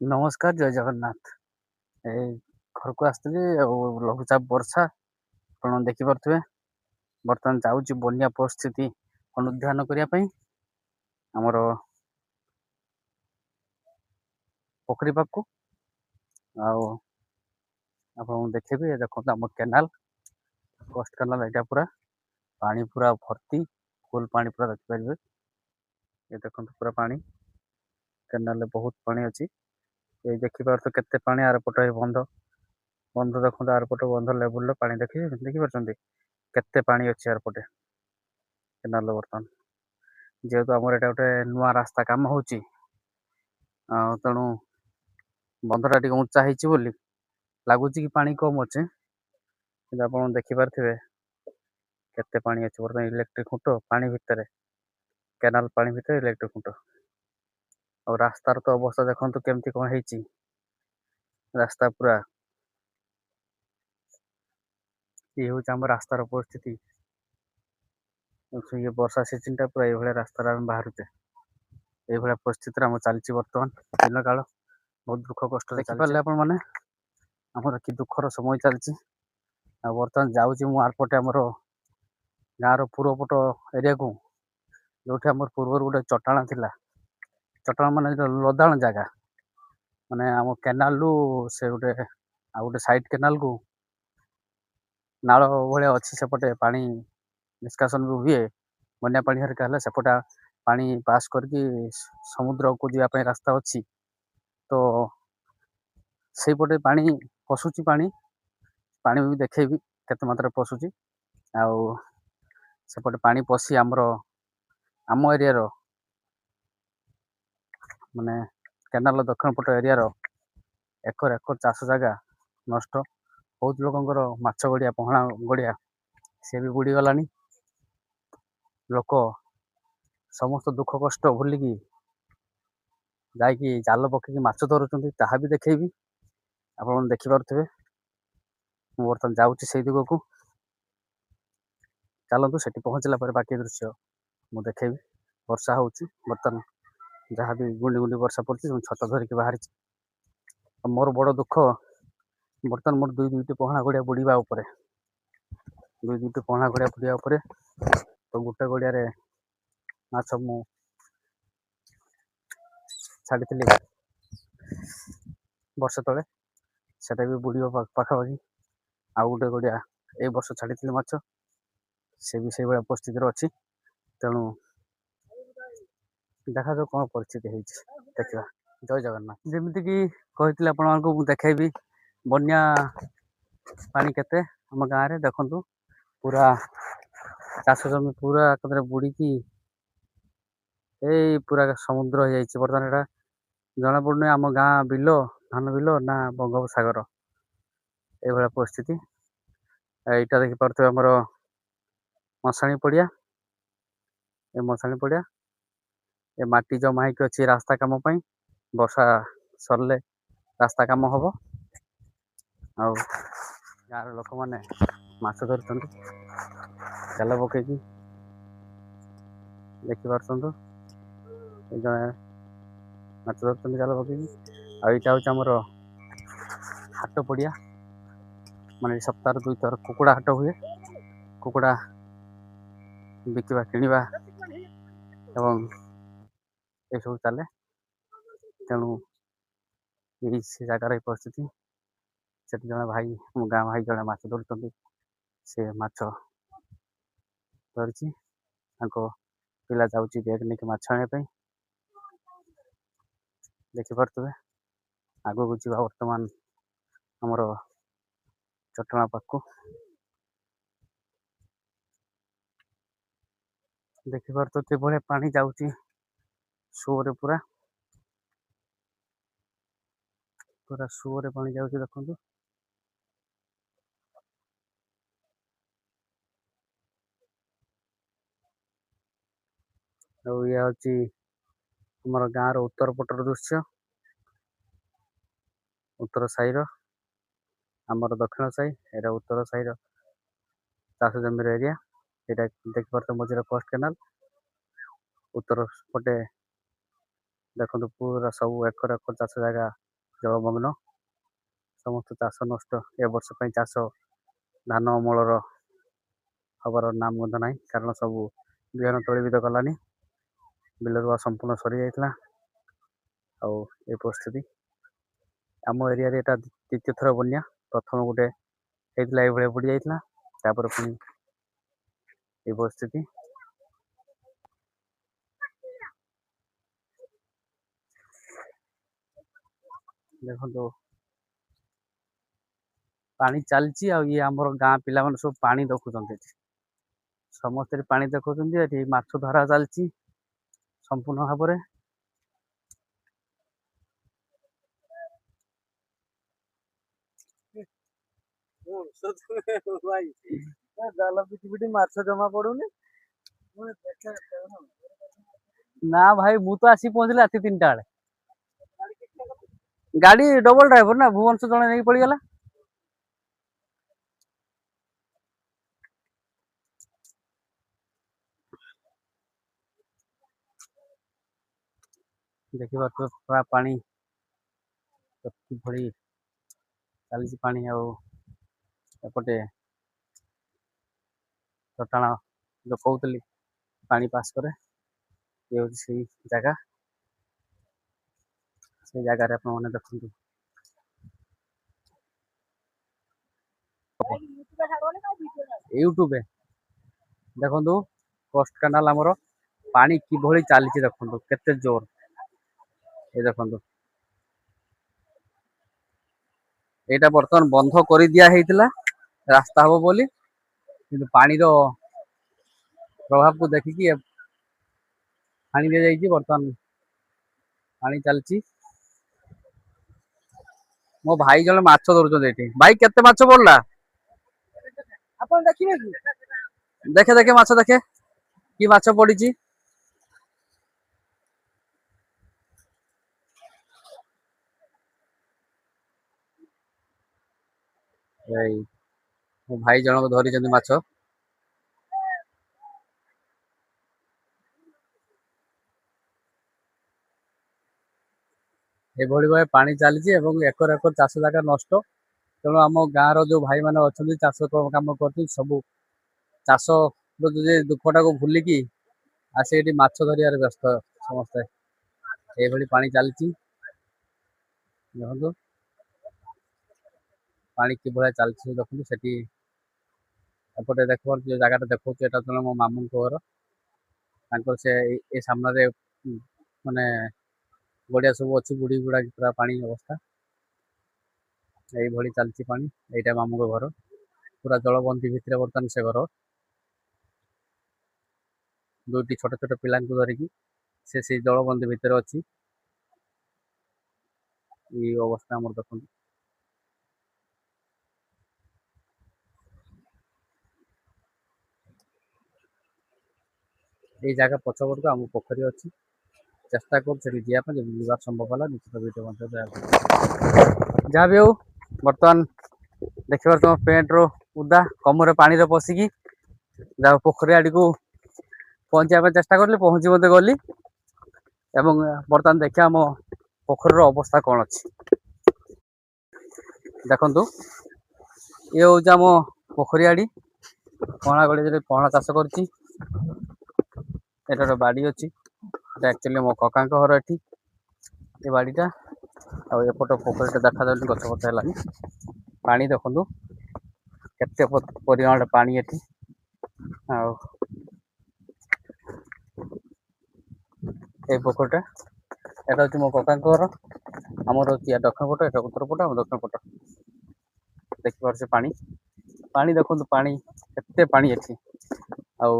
नमस्कार जय जगन्नाथ। ए घर को आसଥିଲି लघुचाप वर्षा ଆପଣ ଦେଖିପାରୁଥିବେ। ବର୍ତ୍ତମାନ ଯାଉଛି ବନ୍ୟା ପରିସ୍ଥିତି ଅନୁଧ୍ୟାନ କରିବା ପାଇଁ ଆମର ପୋଖରୀ ପାଖକୁ। ଆଉ ଆପଣଙ୍କୁ ଦେଖେଇବି, ଦେଖନ୍ତୁ ଆମ କେନାଲ, କୋଷ୍ଟ କେନାଲ ଏଇଟା ପୁରା ପାଣି ପୁରା ଭର୍ତ୍ତି, ଫୁଲ ପାଣି ପୁରା ଦେଖିପାରିବେ। ଏ ଦେଖନ୍ତୁ ପୁରା ପାଣି, କେନାଲରେ ବହୁତ ପାଣି ଅଛି। ଏଇ ଦେଖିପାରୁଥିବେ କେତେ ପାଣି, ଆର ପଟ ବନ୍ଧ ଦେଖନ୍ତୁ, ଆର ପଟ ବନ୍ଧ ଲେବୁଲର ପାଣି ଦେଖିପାରୁଛନ୍ତି କେତେ ପାଣି ଅଛି ଆର ପଟେ କେନାଲ। ବର୍ତ୍ତମାନ ଯେହେତୁ ଆମର ଏଇଟା ଗୋଟେ ନୂଆ ରାସ୍ତା କାମ ହଉଛି, ଆଉ ତେଣୁ ବନ୍ଧଟା ଟିକେ ଉଞ୍ଚା ହେଇଛି ବୋଲି ଲାଗୁଛି କି ପାଣି କମ ଅଛି, କିନ୍ତୁ ଆପଣ ଦେଖିପାରୁଥିବେ କେତେ ପାଣି ଅଛି। ବର୍ତ୍ତମାନ ଇଲେକ୍ଟ୍ରିକ ଖୁଣ୍ଟ ପାଣି ଭିତରେ, କେନାଲ ପାଣି ଭିତରେ ଇଲେକ୍ଟ୍ରିକ ଖୁଣ୍ଟ। ଆଉ ରାସ୍ତାର ତ ଅବସ୍ଥା ଦେଖନ୍ତୁ କେମିତି କଣ ହେଇଛି। ରାସ୍ତା ପୁରା, ଇଏ ହଉଛି ଆମ ରାସ୍ତାର ପରିସ୍ଥିତି। ଇଏ ବର୍ଷା ସିଜନଟା ପୁରା ଏଇଭଳିଆ ରାସ୍ତାରେ ଆମେ ବାହାରୁଛେ। ଏଇଭଳିଆ ପରିସ୍ଥିତିରେ ଆମର ଚାଲିଛି ବର୍ତ୍ତମାନ ଦିନ କାଳ। ବହୁତ ଦୁଃଖ କଷ୍ଟ ଦେଖିପାରିଲେ ଆପଣ ମାନେ, ଆମର କି ଦୁଃଖର ସମୟ ଚାଲିଛି। ଆଉ ବର୍ତ୍ତମାନ ଯାଉଛି ମୁଁ ଆରପଟେ ଆମର ଗାଁର ପୂର୍ବ ପଟ ଏରିଆକୁ, ଯୋଉଠି ଆମର ପୂର୍ବରୁ ଗୋଟେ ଚଟାଣ ଥିଲା। ଚଟାଣ ମାନେ ଲଦାଣ ଜାଗା, ମାନେ ଆମ କେନାଲରୁ ସେ ଗୋଟେ ଆଉ ଗୋଟେ ସାଇଡ କେନାଲକୁ ନାଳ ଭଳିଆ ଅଛି। ସେପଟେ ପାଣି ନିଷ୍କାସନ ହୁଏ। ବନ୍ୟା ପାଣି ହେରିକା ହେଲେ ସେପଟେ ପାଣି ପାସ୍ କରିକି ସମୁଦ୍ରକୁ ଯିବା ପାଇଁ ରାସ୍ତା ଅଛି। ତ ସେଇପଟେ ପାଣି ପଶୁଛି। ପାଣି ବି ଦେଖେଇବି କେତେ ମାତ୍ରାରେ ପଶୁଛି। ଆଉ ସେପଟେ ପାଣି ପଶି ଆମ ଏରିଆର, ମାନେ କେନାଲର ଦକ୍ଷିଣ ପଟ ଏରିଆର ଏକର ଚାଷ ଜାଗା ନଷ୍ଟ। ବହୁତ ଲୋକଙ୍କର ମାଛ ଗଡ଼ିଆ, ପହଣା ଗଡ଼ିଆ ସେ ବି ବୁଡ଼ିଗଲାଣି। ଲୋକ ସମସ୍ତ ଦୁଃଖ କଷ୍ଟ ଭୁଲିକି ଯାଇକି ଜାଲ ପକେଇକି ମାଛ ଧରୁଛନ୍ତି, ତାହା ବି ଦେଖେଇବି। ଆପଣ ଦେଖିପାରୁଥିବେ। ମୁଁ ବର୍ତ୍ତମାନ ଯାଉଛି ସେଇ ଦିଗକୁ। ଚାଲନ୍ତୁ, ସେଠି ପହଞ୍ଚିଲା ପରେ ବାକି ଦୃଶ୍ୟ ମୁଁ ଦେଖେଇବି। ବର୍ଷା ହଉଛି ବର୍ତ୍ତମାନ, ଯାହାବି ଗୁଣ୍ଡି ଗୁଣ୍ଡି ବର୍ଷା ପଡୁଛି। ମୁଁ ଛତା ଧରିକି ବାହାରିଛି। ଆଉ ମୋର ବଡ଼ ଦୁଃଖ, ବର୍ତ୍ତମାନ ମୋର ଦୁଇଟି ପହଣା ଗଡ଼ିଆ ବୁଡ଼ିବା ଉପରେ। ଦୁଇଟି ପହଣା ଗଡ଼ିଆ ବୁଡ଼ିବା ଉପରେ। ତ ଗୋଟେ ଗଡ଼ିଆରେ ମାଛ ମୁଁ ଛାଡ଼ିଥିଲି ବର୍ଷେ ତଳେ, ସେଟା ବି ବୁଡ଼ିବ ପାଖାପାଖି। ଆଉ ଗୋଟେ ଗଡ଼ିଆ ଏଇ ବର୍ଷ ଛାଡ଼ିଥିଲି ମାଛ, ସେ ବି ସେଇଭଳିଆ ପରିସ୍ଥିତିରେ ଅଛି। ତେଣୁ ଦେଖାଯାଉ କଣ ପରିସ୍ଥିତି ହେଇଛି, ଦେଖିବା। ଜୟ ଜଗନ୍ନାଥ। ଯେମିତିକି କହିଥିଲି ଆପଣମାନଙ୍କୁ, ମୁଁ ଦେଖେଇବି ବନ୍ୟା ପାଣି କେତେ ଆମ ଗାଁରେ। ଦେଖନ୍ତୁ ପୁରା ଚାଷ ଜମି ପୁରା ଏକାଥରେ ବୁଡ଼ିକି ଏଇ ପୁରା ସମୁଦ୍ର ହେଇଯାଇଛି। ବର୍ତ୍ତମାନ ଏଇଟା ଜଣା ପଡୁନି ଆମ ଗାଁ ବିଲ, ଧାନ ବିଲ ନା ବଙ୍ଗୋପସାଗର। ଏଇଭଳିଆ ପରିସ୍ଥିତି। ଏଇଟା ଦେଖିପାରୁଥିବେ ଆମର ମଶାଣି ପଡ଼ିଆ। ଏ ମଶାଣି ପଡ଼ିଆ, ଏ ମାଟି ଜମା ହେଇକି ଅଛି ରାସ୍ତା କାମ ପାଇଁ। ବର୍ଷା ସରିଲେ ରାସ୍ତା କାମ ହବ। ଆଉ ଗାଁର ଲୋକମାନେ ମାଛ ଧରୁଛନ୍ତି ଜାଲ ପକେଇକି। ଦେଖିପାରୁଛନ୍ତି, ଏ ଜଣେ ମାଛ ଧରୁଛନ୍ତି ଜାଲ ପକେଇକି। ଆଉ ଏଇଟା ହଉଛି ଆମର ହାଟ ପଡ଼ିଆ, ମାନେ ସପ୍ତାହରେ 2 ଥର କୁକୁଡ଼ା ହାଟ ହୁଏ। କୁକୁଡ଼ା ବିକିବା, କିଣିବା ଏବଂ ଏସବୁ ଚାଲେ। ତେଣୁ ସେ ଜାଗାର ଏଇ ପରିସ୍ଥିତି। ସେଠି ଜଣେ ଭାଇ, ମୋ ଗାଁ ଭାଇ ଜଣେ ମାଛ ଧରୁଛନ୍ତି। ସେ ମାଛ ଧରିଛି, ତାଙ୍କ ପିଲା ଯାଉଛି ବ୍ୟାଗ ନେଇକି ମାଛ ଆଣିବା ପାଇଁ। ଦେଖିପାରୁଥିବେ, ଆଗକୁ ଯିବା ବର୍ତ୍ତମାନ ଆମର ଚଟାଣ ପାଖକୁ। ଦେଖିପାରୁଥିବେ କିଭଳିଆ ପାଣି ଯାଉଛି ସୁଅରେ, ପୁରା ସୁଅରେ ପାଣି ଯାଉଛି ଦେଖନ୍ତୁ। ଆଉ ଇଏ ହଉଛି ଆମର ଗାଁର ଉତ୍ତର ପଟର ଦୃଶ୍ୟ। ଉତ୍ତର ସାହିର, ଆମର ଦକ୍ଷିଣ ସାହି, ଏଇଟା ଉତ୍ତର ସାହିର ଚାଷ ଜମିର ଏରିଆ। ଏଇଟା ଦେଖିପାରୁଥିବେ ମଝିରେ କୋଷ୍ଟ କେନାଲ। ଉତ୍ତର ପଟେ ଦେଖନ୍ତୁ ପୁରା ସବୁ ଏକର ଚାଷ ଜାଗା ଜଳମଗ୍ନ ସମସ୍ତ ଚାଷ ନଷ୍ଟ। ଏ ବର୍ଷ ପାଇଁ ଚାଷ ଧାନ ଅମଳର ହବାର ନାମ ମଧ୍ୟ ନାହିଁ, କାରଣ ସବୁ ବିହନ ତଳିବିଦ ଗଲାନି, ବିଲ ରୁଆ ସମ୍ପୂର୍ଣ୍ଣ ସରିଯାଇଥିଲା। ଆଉ ଏ ପରିସ୍ଥିତି ଆମ ଏରିଆରେ ଏଇଟା ଦ୍ୱିତୀୟ ଥର ବନ୍ୟା। ପ୍ରଥମ ଗୋଟେ ହେଇଥିଲା, ଏଇଭଳିଆ ବୁଡ଼ି ଯାଇଥିଲା, ତାପରେ ପୁଣି এই ପରିସ୍ଥିତି। ଦେଖନ୍ତୁ ପାଣି ଚାଲିଛି, ଆଉ ଇଏ ଆମର ଗାଁ ପିଲାମାନେ ସବୁ ପାଣି ଦେଖୁଛନ୍ତି ଏଠି, ସମସ୍ତେ ପାଣି ଦେଖୁଛନ୍ତି। ଏଠି ମାଛ ଧରା ଚାଲିଛି ସମ୍ପୂର୍ଣ୍ଣ ଭାବରେ। ଜାଲ ପିଟି ପିଟି ମାଛ ଜମା ପଡୁନି। ନା ଭାଇ, ମୁଁ ତ ଆସିକି ପହଞ୍ଚିଲି ରାତି 3ଟା ବେଳେ। ଗାଡି ଡବଲ ଡ୍ରାଇଭର ନା, ଭୁବନେଶ୍ୱର ଜଣେ ନେଇକି ପଳେଇଗଲା। ଦେଖିପାରୁଥିବେ ପୁରା ପାଣି ଭଳି ଚାଲିଛି ପାଣି। ଆଉ ଏପଟେ ଚଟାଣ ଯୋଉ କହୁଥିଲି ପାଣି ପାସ୍ କରେ, ଇଏ ହଉଛି ସେଇ ଜାଗା। ସେଇ ଜାଗାରେ ଆପଣମାନେ ଦେଖନ୍ତୁ ୟୁଟ୍ୟୁବରେ ଦେଖନ୍ତୁ କୋଷ୍ଟ କାନାଲ ଆମର ପାଣି କିଭଳି ଚାଲିଛି ଦେଖନ୍ତୁ, କେତେ ଜୋର। ଏ ଦେଖନ୍ତୁ, ଏଇଟା ବର୍ତ୍ତମାନ ବନ୍ଧ କରିଦିଆ ହେଇଥିଲା ରାସ୍ତା ହବ ବୋଲି, କିନ୍ତୁ ପାଣିର ପ୍ରଭାବକୁ ଦେଖିକି ପାଣି ଦିଆଯାଇଛି। ବର୍ତ୍ତମାନ ପାଣି ଚାଲିଛି। ମୋ ଭାଇ ଜଣେ ମାଛ ଧରୁଛନ୍ତି ଏଠି। ଭାଇ କେତେ ମାଛ ପଡିଲା? ଆପଣ ଦେଖିବେ କି? ଦେଖେ ଦେଖେ ମାଛ ଦେଖେ, କି ମାଛ ପଡିଛି। ଏଇ ମୋ ଭାଇ ଜଣକ ଧରିଛନ୍ତି ମାଛ। ଏଭଳି ଭାବେ ପାଣି ଚାଲିଛି ଏବଂ ଏକର ଏକର ଚାଷ ଜାଗା ନଷ୍ଟ। ତେଣୁ ଆମ ଗାଁର ଯୋଉ ଭାଇମାନେ ଅଛନ୍ତି ଚାଷ କାମ କରୁଛନ୍ତି, ସବୁ ଚାଷ ଦୁଃଖଟାକୁ ଭୁଲିକି ଆସି ଏଠି ମାଛ ଧରିବାରେ ବ୍ୟସ୍ତ ସମସ୍ତେ। ଏଇଭଳି ପାଣି ଚାଲିଛି ଦେଖନ୍ତୁ। ପାଣି କିଭଳିଆ ଚାଲିଛି ଦେଖନ୍ତୁ ସେଠି। ଏପଟେ ଦେଖିପାରୁଛୁ, ଯୋଉ ଜାଗାଟା ଦେଖଉଛି, ଏଟା ଜଣେ ମୋ ମାମୁଁଙ୍କ ଘର। ତାଙ୍କର ସେ ଏ ସାମ୍ନାରେ ମାନେ ଗଡିଆ ସବୁ ଅଛି, ବୁଡି ବୁଡାକି ପୁରା ପାଣି ଅବସ୍ଥା। ଏଇଭଳି ଚାଲିଛି ପାଣି। ଏଇଟା ମାମୁଁଙ୍କ ଘର, ପୁରା ଜଳବନ୍ଦୀ ଭିତରେ ବର୍ତ୍ତମାନ ସେ ଘର। ଦୁଇଟି ଛୋଟ ଛୋଟ ପିଲାଙ୍କୁ ଧରିକି ସେ ସେଇ ଜଳବନ୍ଦୀ ଭିତରେ ଅଛି। ଏଇ ଅବସ୍ଥା ଆମର ଦେଖନ୍ତୁ। ଏଇ ଜାଗା ପଛପଟକୁ ଆମ ପୋଖରୀ ଅଛି। ଚେଷ୍ଟା କରୁଛୁ ସେଠି ଯିବା ପାଇଁ, ଯଦି ଯିବା ସମ୍ଭବ ହେଲା ନିଶ୍ଚିତ ଭିଡ଼ିଓ ମଧ୍ୟ ଯାହା ବି ହଉ। ବର୍ତ୍ତମାନ ଦେଖିପାରୁଛ ତମ ପ୍ୟାଣ୍ଟରୁ ଓଦା, କମରେ ପାଣିରେ ପଶିକି ଯାହା ପୋଖରୀ ଆଡକୁ ପହଞ୍ଚିବା ପାଇଁ ଚେଷ୍ଟା କଲି, ପହଞ୍ଚି ମଧ୍ୟ ଗଲି। ଏବଂ ବର୍ତ୍ତମାନ ଦେଖିବା ଆମ ପୋଖରୀର ଅବସ୍ଥା କଣ ଅଛି। ଦେଖନ୍ତୁ, ଇଏ ହଉଛି ଆମ ପୋଖରୀ ଆଡି। ପହଁଳା ଗଡ଼ିରେ ପହଁଳା ଚାଷ କରୁଛି। ଏଟା ଗୋଟେ ବାଡି ଅଛି, ଏଟା ଆକ୍ଚୁଆଲି ମୋ କକାଙ୍କ ଘର ଏଠି ଏ ବାଡିଟା। ଆଉ ଏପଟ ପୋଖରୀଟା ଦେଖାଯାଉଛି, ଗଛ ଫଛ ହେଲାଣି। ପାଣି ଦେଖନ୍ତୁ କେତେ ପରିମାଣରେ ପାଣି ଏଠି। ଆଉ ଏଇ ପୋଖରୀଟା, ଏଟା ହଉଛି ମୋ କକାଙ୍କ ଘର। ଆମର ହଉଛି ଦକ୍ଷିଣ ପଟ, ଏଟା ଉତ୍ତର ପଟ, ଆମ ଦକ୍ଷିଣ ପଟ। ଦେଖିପାରୁଛ ପାଣି, ପାଣି ଦେଖନ୍ତୁ ପାଣି କେତେ ପାଣି ଏଠି। ଆଉ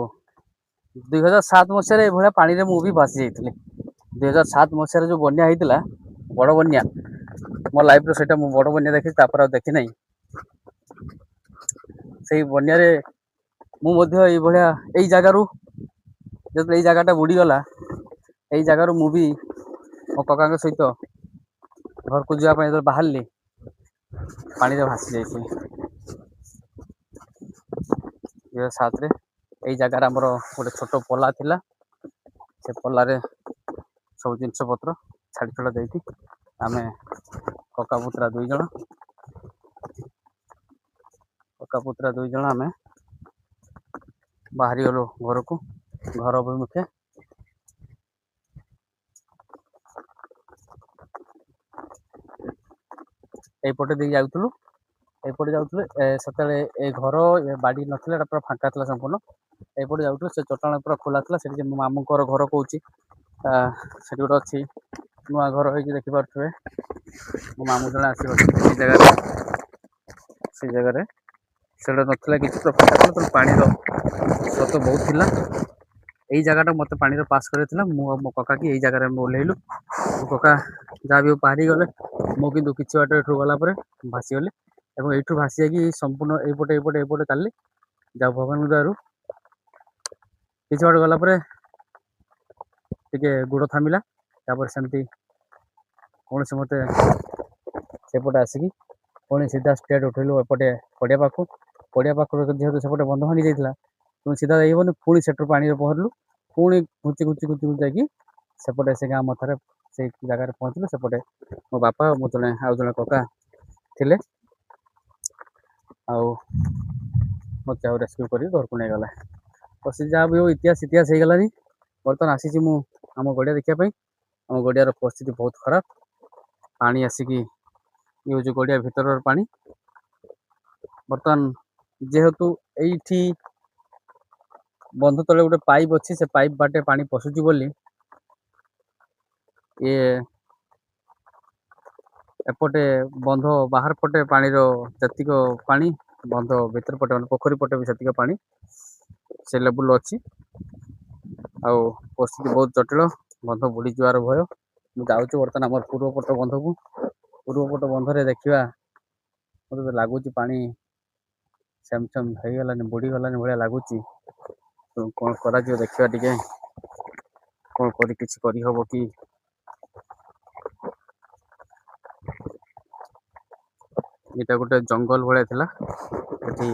2007 ମସିହାରେ ଏଇଭଳିଆ ପାଣିରେ ମୁଁ ବି ଭାସି ଯାଇଥିଲି। 2007 ମସିହାରେ ଯୋଉ ବନ୍ୟା ହେଇଥିଲା, ବଡ ବନ୍ୟା, ମୋ ଲାଇଫରେ ସେଇଟା ମୁଁ ବଡ ବନ୍ୟା ଦେଖିଛି, ତାପରେ ଆଉ ଦେଖି ନାହିଁ। ସେଇ ବନ୍ୟାରେ ମୁଁ ମଧ୍ୟ ଏଇଭଳିଆ ଏଇ ଜାଗାରୁ ଯେତେବେଳେ ଏଇ ଜାଗାଟା ବୁଡିଗଲା, ଏଇ ଜାଗାରୁ ମୁଁ ବି ମୋ କକାଙ୍କ ସହିତ ଘରକୁ ଯିବା ପାଇଁ ଯେତେବେଳେ ବାହାରିଲି, ପାଣିରେ ଭାସି ଯାଇଥିଲି। 2007ରେ ଏଇ ଜାଗାରେ ଆମର ଗୋଟେ ଛୋଟ ପୋଲା ଥିଲା। ସେ ପୋଲାରେ ସବୁ ଜିନିଷ ପତ୍ର ଛାଡି ଛୁଡା ଦେଇକି ଆମେ କକା ପୁତୁରା 2 ଜଣ ଆମେ ବାହାରିଗଲୁ ଘରକୁ, ଘର ଅଭିମୁଖେ। এইପଟେ ଦେଇକି ଯାଉଥିଲୁ ସେତେବେଳେ ଏ ଘର ଏ ବାଡ଼ି ନଥିଲା, ଏଟା ପୁରା ଫାଙ୍କା ଥିଲା ସମ୍ପୂର୍ଣ୍ଣ। এইପଟେ ଯାଉଥିଲୁ, ସେ ଚଟାଣ ପୁରା ଖୋଲା ଥିଲା। ସେଠି ମୋ ମାମୁଙ୍କର ଘର କହୁଛି, ସେଠି ଗୋଟେ ଅଛି ନୂଆ ଘର ହେଇକି, ଦେଖିପାରୁଥିବେ। ମୋ ମାମୁଁ ଜଣେ ଆସିକି ଅଛନ୍ତି ସେଇ ଜାଗାରେ ସେଟା ନଥିଲା କିଛି, ପାଣିର ସ୍ରୋତ ବହୁତ ଥିଲା। ଏଇ ଜାଗାଟା ମତେ ପାଣିର ପାସ୍ କରିଥିଲା। ମୁଁ ଆଉ ମୋ କକା କି ଏଇ ଜାଗାରେ ଆମେ ଓହ୍ଲେଇଲୁ। ମୋ କକା ଯାହା ବି ପାରି ଗଲେ, ମୁଁ କିନ୍ତୁ କିଛି ବାଟ ଏଠୁ ଗଲା ପରେ ଭାସିଗଲି, ଏବଂ ଏଇଠୁ ଭାସି ଯାଇକି ସମ୍ପୂର୍ଣ୍ଣ ଏଇପଟେ ଚାଲିଲି। ଯାଉ ଭଗବାନଙ୍କ ଦୟାରୁ କିଛି ବାଟ ଗଲା ପରେ ଟିକେ ଗୋଡ଼ ଥାମିଲା। ତାପରେ ସେମିତି କୌଣସି ମତେ ସେପଟେ ଆସିକି ପୁଣି ସିଧା ଷ୍ଟ୍ରେଟ୍ ଉଠେଇଲୁ ଏପଟେ ପଡ଼ିଆ ପାଖରୁ ଯେହେତୁ ସେପଟେ ବନ୍ଧ ଭାଙ୍ଗି ଯାଇଥିଲା, ପୁଣି ସିଧା ଯାଇହବନି। ପୁଣି ସେଠୁ ପାଣିରେ ପହରିଲୁ, ପୁଣି ଘୁଞ୍ଚି ଯାଇକି ସେପଟେ ସେ ଗାଁ ମଥାରେ ସେଇ ଜାଗାରେ ପହଞ୍ଚିଲୁ। ସେପଟେ ମୋ ବାପା ଆଉ ଆଉ ଜଣେ କକା ଥିଲେ, ଆଉ ମତେ ଆଉ ରେସ୍କ୍ୟୁ କରି ଘରକୁ ନେଇଗଲେ। ତ ସେ ଯାହା ବି ହଉ, ଇତିହାସ ହେଇଗଲାଣି। ବର୍ତ୍ତମାନ ଆସିଛି ମୁଁ ଆମ ଗଡ଼ିଆ ଦେଖିବା ପାଇଁ। ଆମ ଗଡ଼ିଆର ପରିସ୍ଥିତି ବହୁତ ଖରାପ। ପାଣି ଆସିକି ଇଏ ହେଉଛି ଗଡ଼ିଆ ଭିତରର ପାଣି। ବର୍ତ୍ତମାନ ଯେହେତୁ ଏଇଠି ବନ୍ଧ ତଳେ ଗୋଟେ ପାଇପ୍ ଅଛି, ସେ ପାଇପ୍ ବାଟେ ପାଣି ପଶୁଛି ବୋଲି ଇଏ ଏପଟେ ବନ୍ଧ ବାହାର ପଟେ ପାଣିର ଯେତିକ ପାଣି, ବନ୍ଧ ଭିତର ପଟେ ମାନେ ପୋଖରୀ ପଟେ ବି ସେତିକ ପାଣି ସେ ଲେବୁଲ ଅଛି। ଆଉ ପରିସ୍ଥିତି ବହୁତ ଜଟିଳ, ବନ୍ଧ ବୁଡ଼ିଯିବାର ଭୟ। ମୁଁ ଯାଉଛି ବର୍ତ୍ତମାନ ଆମର ପୂର୍ବପଟ ବନ୍ଧକୁ। ପୂର୍ବପଟ ବନ୍ଧରେ ଦେଖିବା, ମତେ ତ ଲାଗୁଛି ପାଣି ଛେମ୍ ହେଇଗଲାନି, ବୁଡ଼ିଗଲାନି ଭଳିଆ ଲାଗୁଛି। କଣ କରାଯିବ ଦେଖିବା, ଟିକେ କଣ କିଛି କରିହବ କି? ଏଇଟା ଗୋଟେ ଜଙ୍ଗଲ ଭଳିଆ ଥିଲା। ଏଠି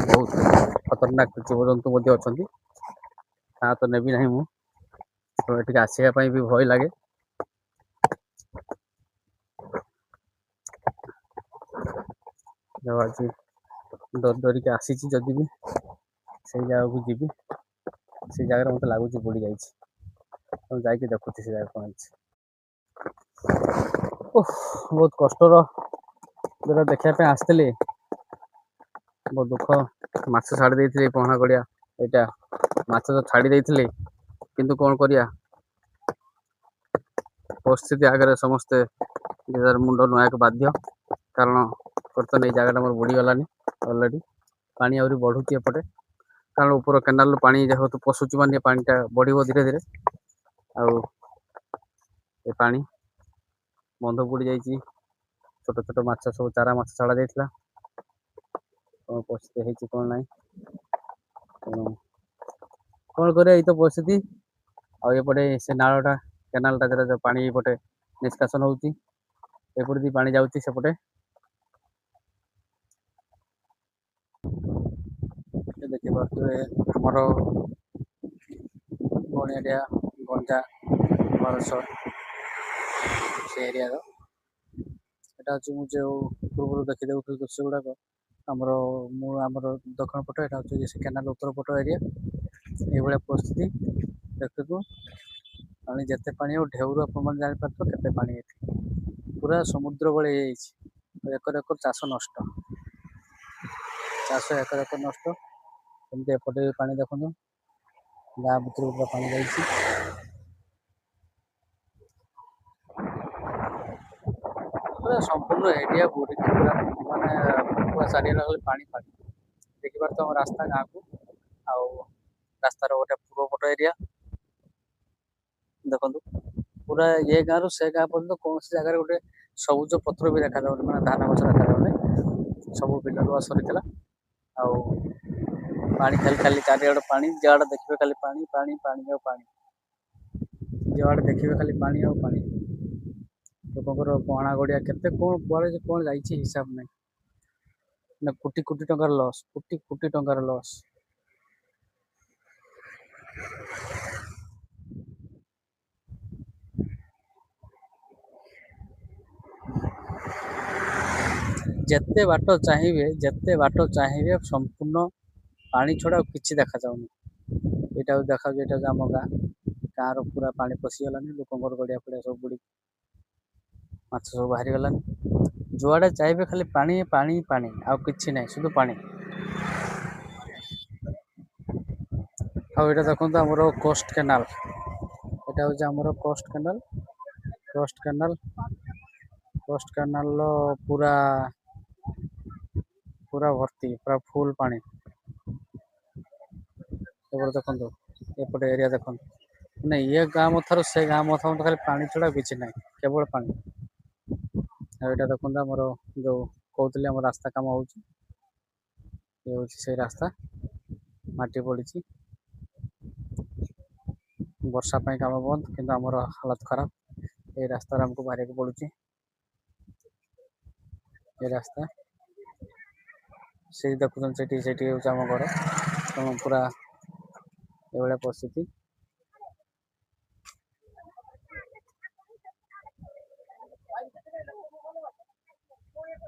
ବହୁତ ଖତରନାକ ଜୀବଜନ୍ତୁ ମଧ୍ୟ ଅଛନ୍ତି। ତା ତ ନେବି ନାହିଁ ମୁଁ, ତ ଏଠିକି ଆସିବା ପାଇଁ ବି ଭୟ ଲାଗେ। ଆଜି ଡରିକି ଆସିଛି, ଯଦି ବି ସେଇ ଜାଗାକୁ ଯିବି, ସେଇ ଜାଗାରେ ମତେ ଲାଗୁଛି ବୁଡ଼ି ଯାଇଛି। ମୁଁ ଯାଇକି ଦେଖୁଛି ସେ ଜାଗାରେ କଣ ହେଇଛି। ବହୁତ କଷ୍ଟର ଯେଟା ଦେଖିବା ପାଇଁ ଆସିଥିଲି, ବହୁତ ଦୁଃଖ। ମାଛ ଛାଡ଼ି ଦେଇଥିଲି ପହଣା ଗଡ଼ିଆ, ଏଇଟା ମାଛ ତ ଛାଡ଼ି ଦେଇଥିଲି, କିନ୍ତୁ କଣ କରିବା, ପରିସ୍ଥିତି ଆଗରେ ସମସ୍ତେ ନିଜର ମୁଣ୍ଡ ନୁଆଁଇବାକୁ ବାଧ୍ୟ। କାରଣ ବର୍ତ୍ତମାନ ଏଇ ଜାଗାଟା ମୋର ବୁଡ଼ିଗଲାନି ଅଲରେଡ଼ି। ପାଣି ଆହୁରି ବଢ଼ୁଛି ଏପଟେ, କାରଣ ଉପର କେନାଲରୁ ପାଣି ଯେହେତୁ ପଶୁଛି, ମାନେ ପାଣିଟା ବଢ଼ିବ ଧୀରେ ଧୀରେ। ଆଉ ଏ ପାଣି ବନ୍ଧ ବୁଡ଼ି ଯାଇଛି। ଛୋଟ ଛୋଟ ମାଛ ସବୁ, ଚାରା ମାଛ ଛଡ଼ା ଯାଇଥିଲା। କଣ ପରିସ୍ଥିତି ହେଇଛି କଣ ନାହିଁ, କଣ କରିବା, ଏଇ ତ ପରିସ୍ଥିତି। ଆଉ ଏପଟେ ସେ ନାଳଟା, କେନାଲଟା ଯୋଉ ପାଣି ଏପଟେ ନିଷ୍କାସନ ହଉଛି, ଏପଟେ ବି ପାଣି ଯାଉଛି ସେପଟେ। ଦେଖିପାରୁଥିବେ ଆମର ଏରିଆ ଗଞ୍ଜା ବାଲେଶ୍ୱର ସେ ଏରିଆର। ଏଟା ହେଉଛି ମୁଁ ଯେଉଁ ପୂର୍ବରୁ ଦେଖିଦେଉଥିଲି ଦୃଶ୍ୟ ଗୁଡ଼ାକ, ଆମର ଦକ୍ଷିଣ ପଟ, ଏଟା ହେଉଛି ସେ କେନାଲ ଉତ୍ତର ପଟ ଏରିଆ। ଏଇଭଳିଆ ପରିସ୍ଥିତି ଦେଖନ୍ତୁ। ପାଣି ଯେତେ ପାଣି ଆଉ ଢେଉରୁ ଆପଣମାନେ ଜାଣିପାରୁଥିବେ କେତେ ପାଣି ଏଠି। ପୁରା ସମୁଦ୍ର ଭଳି ହେଇଯାଇଛି, ଏକର ଏକର ଚାଷ ନଷ୍ଟ। ଚାଷ ଏକର ଏକର ନଷ୍ଟ। ସେମିତି ଏପଟେ ବି ପାଣି ଦେଖନ୍ତୁ, ଗାଁ ଭିତରକୁ ପୁରା ପାଣି ଯାଇଛି। ପୁରା ସମ୍ପୂର୍ଣ୍ଣ ଏରିଆ ବୁଡିକି, ମାନେ ପୁରା ଚାରିଆଡେ ଖାଲି ପାଣି। ଦେଖିପାରୁଥିବେ ଆମ ରାସ୍ତା ଗାଁକୁ, ଆଉ ରାସ୍ତାର ଗୋଟେ ପୂର୍ବ ପଟ ଏରିଆ ଦେଖନ୍ତୁ। ପୁରା ଏ ଗାଁରୁ ସେ ଗାଁ ପର୍ଯ୍ୟନ୍ତ କୌଣସି ଜାଗାରେ ଗୋଟେ ସବୁଜ ପତ୍ର ବି ଦେଖାଯାଉନି, ମାନେ ଧାନ ଗଛ ଦେଖାଯାଉନି। ସବୁ ବିଲ ରୁଆ ସରିଥିଲା, ଆଉ ପାଣି ଖାଲି ଚାରିଆଡେ ପାଣି, ଯୁଆଡେ ଦେଖିବେ ଖାଲି ପାଣି ପାଣି ପାଣି ଆଉ ପାଣି। ଯୁଆଡେ ଦେଖିବେ ଖାଲି ପାଣି ଆଉ ପାଣି। ଲୋକଙ୍କର ପହଣା ଗଡିଆ କେତେ କଣ କୁଆଡେ ଯେ କଣ ଯାଇଛି ହିସାବ ନାହିଁ। ନା କୋଟି କୋଟି ଟଙ୍କାର ଲସ୍, କୋଟି କୋଟି ଟଙ୍କାର ଲସ୍। ଯେତେ ବାଟ ଚାହିଁବେ ସମ୍ପୂର୍ଣ୍ଣ ପାଣି ଛଡ଼ା ଆଉ କିଛି ଦେଖାଯାଉନି। ଏଇଟା ଦେଖାଯାଉଛି, ଏଇଟା ହେଉଛି ଆମ ଗାଁର ପୁରା ପାଣି ପଶିଗଲାନି, ଲୋକଙ୍କର ଗଡ଼ିଆ ଫଡ଼ିଆ ସବୁ ବୁଡ଼ି ମାଛ ସବୁ ବାହାରିଗଲାନି। ଯୁଆଡ଼େ ଚାହିଁବେ ଖାଲି ପାଣି ପାଣି ପାଣି, ଆଉ କିଛି ନାହିଁ, শুধୁ ପାଣି। ଆଉ ଏଇଟା ଦେଖନ୍ତୁ ଆମର କୋଷ୍ଟ କେନାଲ, ଏଇଟା ହେଉଛି ଆମର କୋଷ୍ଟ କେନାଲ। କୋଷ୍ଟ କେନାଲର ପୁରା ଭର୍ତ୍ତି, ପୁରା ଫୁଲ ପାଣି। ଏପଟେ ଦେଖନ୍ତୁ, ଏପଟେ ଏରିଆ ଦେଖନ୍ତୁ, ମାନେ ଇଏ ଗାଁ ମଥାରୁ ସେ ଗାଁ ମଥା ଖାଲି ପାଣି ଛଡ଼ା କିଛି ନାହିଁ, କେବଳ ପାଣି। ଆଉ ଏଇଟା ଦେଖନ୍ତୁ ଆମର ଯୋଉ କହୁଥିଲି ଆମର ରାସ୍ତା କାମ ହଉଛି, ଇଏ ହଉଛି ସେଇ ରାସ୍ତା, ମାଟି ପଡ଼ିଛି। ବର୍ଷା ପାଇଁ କାମ ବନ୍ଦ, କିନ୍ତୁ ଆମର ହାଲତ ଖରାପ। ଏଇ ରାସ୍ତାରେ ଆମକୁ ବାହାରିବାକୁ ପଡୁଛି। ଏ ରାସ୍ତା ସେଇ ଦେଖୁଛନ୍ତି, ସେଠି ହେଉଛି ଆମ ଘର। ତେଣୁ ପୁରା ଏଭଳିଆ ପରିସ୍ଥିତି।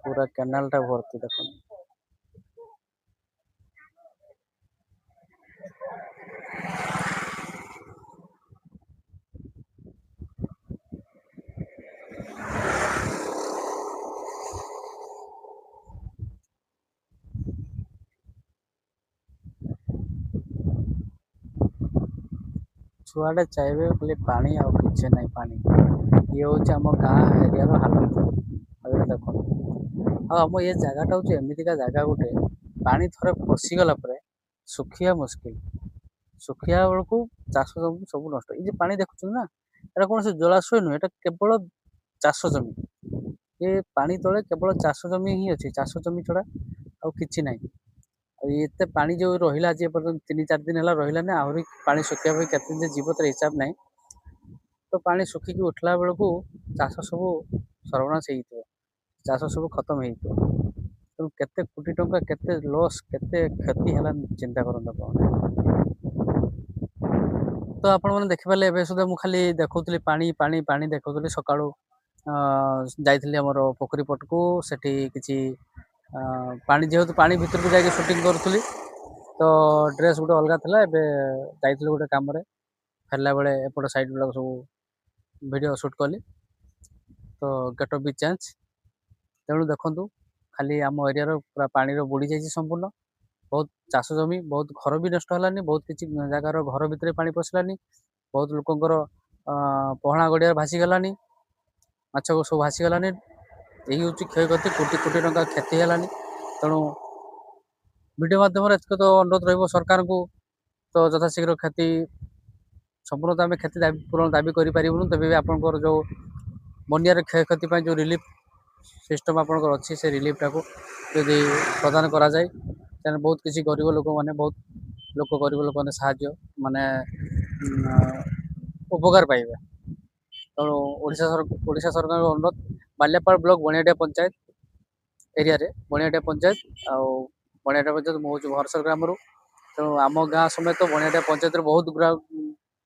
ପୁରା କେନାଲ ଟା ଭର୍ତ୍ତି ଦେଖନ୍ତୁ। ଛୁଆଟେ ଚାହିଁବେ ଖାଲି ପାଣି, ଆଉ କିଛି ନାହିଁ, ପାଣି। ଇଏ ହେଉଛି ଆମ ଗାଁ ଏରିଆର ହାଲତ। ଆଉ ଏଇଟା ଦେଖନ୍ତୁ, ଆଉ ଆମ ଏ ଜାଗାଟା ହେଉଛି ଏମିତିକା ଜାଗା ଗୋଟେ, ପାଣି ଥରେ ପଶିଗଲା ପରେ ଶୁଖିବା ମୁସ୍କିଲ। ଶୁଖିବା ବେଳକୁ ଚାଷ ଜମି ସବୁ ନଷ୍ଟ। ଏଇ ଯେ ପାଣି ଦେଖୁଛନ୍ତି ନା, ଏଇଟା କୌଣସି ଜଳାଶୟ ନୁହେଁ, ଏଇଟା କେବଳ ଚାଷ ଜମି। ଏ ପାଣି ତଳେ କେବଳ ଚାଷ ଜମି ହିଁ ଅଛି, ଚାଷ ଜମି ଛଡ଼ା ଆଉ କିଛି ନାହିଁ। ଆଉ ଏତେ ପାଣି ଯୋଉ ରହିଲା ଆଜି ଏ ପର୍ଯ୍ୟନ୍ତ 3-4 ଦିନ ହେଲା ରହିଲାନି, ଆହୁରି ପାଣି ଶୁଖିବା ପାଇଁ କେତେ ଦିନ ଯିବ ତାର ହିସାବ ନାହିଁ। ତ ପାଣି ଶୁଖିକି ଉଠିଲା ବେଳକୁ ଚାଷ ସବୁ ସର୍ବନାଶ ହେଇଯିବ, ଚାଷ ସବୁ ଖତମ ହେଇଯିବ। ତେଣୁ କେତେ କୋଟି ଟଙ୍କା, କେତେ ଲସ୍, କେତେ କ୍ଷତି ହେଲା ଚିନ୍ତା କରନ୍ତୁ ଆପଣ। ତ ଆପଣମାନେ ଦେଖିପାରିଲେ, ଏବେ ସୁଦ୍ଧା ମୁଁ ଖାଲି ଦେଖୁଥିଲି ପାଣି ପାଣି ପାଣି ଦେଖୁଥିଲି। ସକାଳୁ ଯାଇଥିଲି ଆମର ପୋଖରୀ ପଟକୁ, ସେଠି କିଛି ପାଣି, ଯେହେତୁ ପାଣି ଭିତରକୁ ଯାଇକି ସୁଟିଂ କରୁଥିଲି, ତ ଡ୍ରେସ୍ ଗୋଟେ ଅଲଗା ଥିଲା। ଏବେ ଯାଇଥିଲି ଗୋଟେ କାମରେ, ଫେରିଲା ବେଳେ ଏପଟ ସାଇଡ୍ ଗୁଡ଼ାକ ସବୁ ଭିଡ଼ିଓ ସୁଟ୍ କଲି, ତ ଗେଟ୍ ଅଫ୍ ବି ଚେଞ୍ଜ। ତେଣୁ ଦେଖନ୍ତୁ, ଖାଲି ଆମ ଏରିଆର ପୁରା ପାଣିର ବୁଡ଼ି ଯାଇଛି ସମ୍ପୂର୍ଣ୍ଣ। ବହୁତ ଚାଷ ଜମି, ବହୁତ ଘର ବି ନଷ୍ଟ ହେଲାନି, ବହୁତ କିଛି ଜାଗାର ଘର ଭିତରେ ପାଣି ପଶିଲାନି, ବହୁତ ଲୋକଙ୍କର ପହଣା ଗଡ଼ିଆ ଭାସିଗଲାନି, ମାଛ ସବୁ ଭାସିଗଲାନି। ଏହି ହେଉଛି କ୍ଷୟକ୍ଷତି, କୋଟି କୋଟି ଟଙ୍କା କ୍ଷତି ହେଲାନି। ତେଣୁ ଭିଡ଼ିଓ ମାଧ୍ୟମରେ ଏତିକ ତ ଅନୁରୋଧ ରହିବ ସରକାରଙ୍କୁ, ତ ଯଥାଶୀଘ୍ର କ୍ଷତି ସମ୍ପୂର୍ଣ୍ଣ ତ ଆମେ କ୍ଷତି ପୂରଣ ଦାବି କରିପାରିବୁନି, ତେବେ ବି ଆପଣଙ୍କର ଯେଉଁ ବନ୍ୟାରେ କ୍ଷୟକ୍ଷତି ପାଇଁ ଯେଉଁ ରିଲିଫ୍ ସିଷ୍ଟମ୍ ଆପଣଙ୍କର ଅଛି, ସେ ରିଲିଫ୍ଟାକୁ ଯଦି ପ୍ରଦାନ କରାଯାଏ, ତାହେଲେ ବହୁତ କିଛି ଗରିବ ଲୋକମାନେ, ବହୁତ ଗରିବ ଲୋକମାନେ ସାହାଯ୍ୟ, ମାନେ ଉପକାର ପାଇବେ। ତେଣୁ ଓଡ଼ିଶା ସରକାରଙ୍କ ଅନୁରୋଧ, ବାଲିଆପାଳ ବ୍ଲକ ବଣିଆଁଡିଆ ପଞ୍ଚାୟତ ଏରିଆରେ, ବଣିଆଁଡିଆ ପଞ୍ଚାୟତ, ଆଉ ବଣିଆଁଡିଆ ପଞ୍ଚାୟତ, ମୁଁ ହେଉଛି ଭରସର ଗ୍ରାମରୁ। ତେଣୁ ଆମ ଗାଁ ସମେତ ବଣିଆଁଡିଆ ପଞ୍ଚାୟତରେ ବହୁତ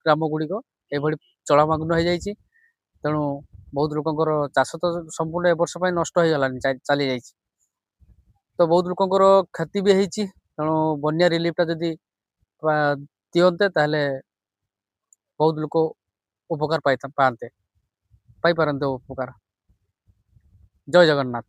ଗ୍ରାମ ଗୁଡ଼ିକ ଏଭଳି ଜଳମଗ୍ନ ହେଇଯାଇଛି। ତେଣୁ ବହୁତ ଲୋକଙ୍କର ଚାଷ ତ ସମ୍ପୂର୍ଣ୍ଣ ଏ ବର୍ଷ ପାଇଁ ନଷ୍ଟ ହେଇଗଲାନି, ଚାଲି ଯାଇଛି। ତ ବହୁତ ଲୋକଙ୍କର କ୍ଷତି ବି ହେଇଛି। ତେଣୁ ବନ୍ୟା ରିଲିଫଟା ଯଦି ଦିଅନ୍ତେ, ତାହେଲେ ବହୁତ ଲୋକ ଉପକାର ପାଆନ୍ତେ, ପାଇପାରନ୍ତେ ଉପକାର। ଜୟ ଜଗନ୍ନାଥ।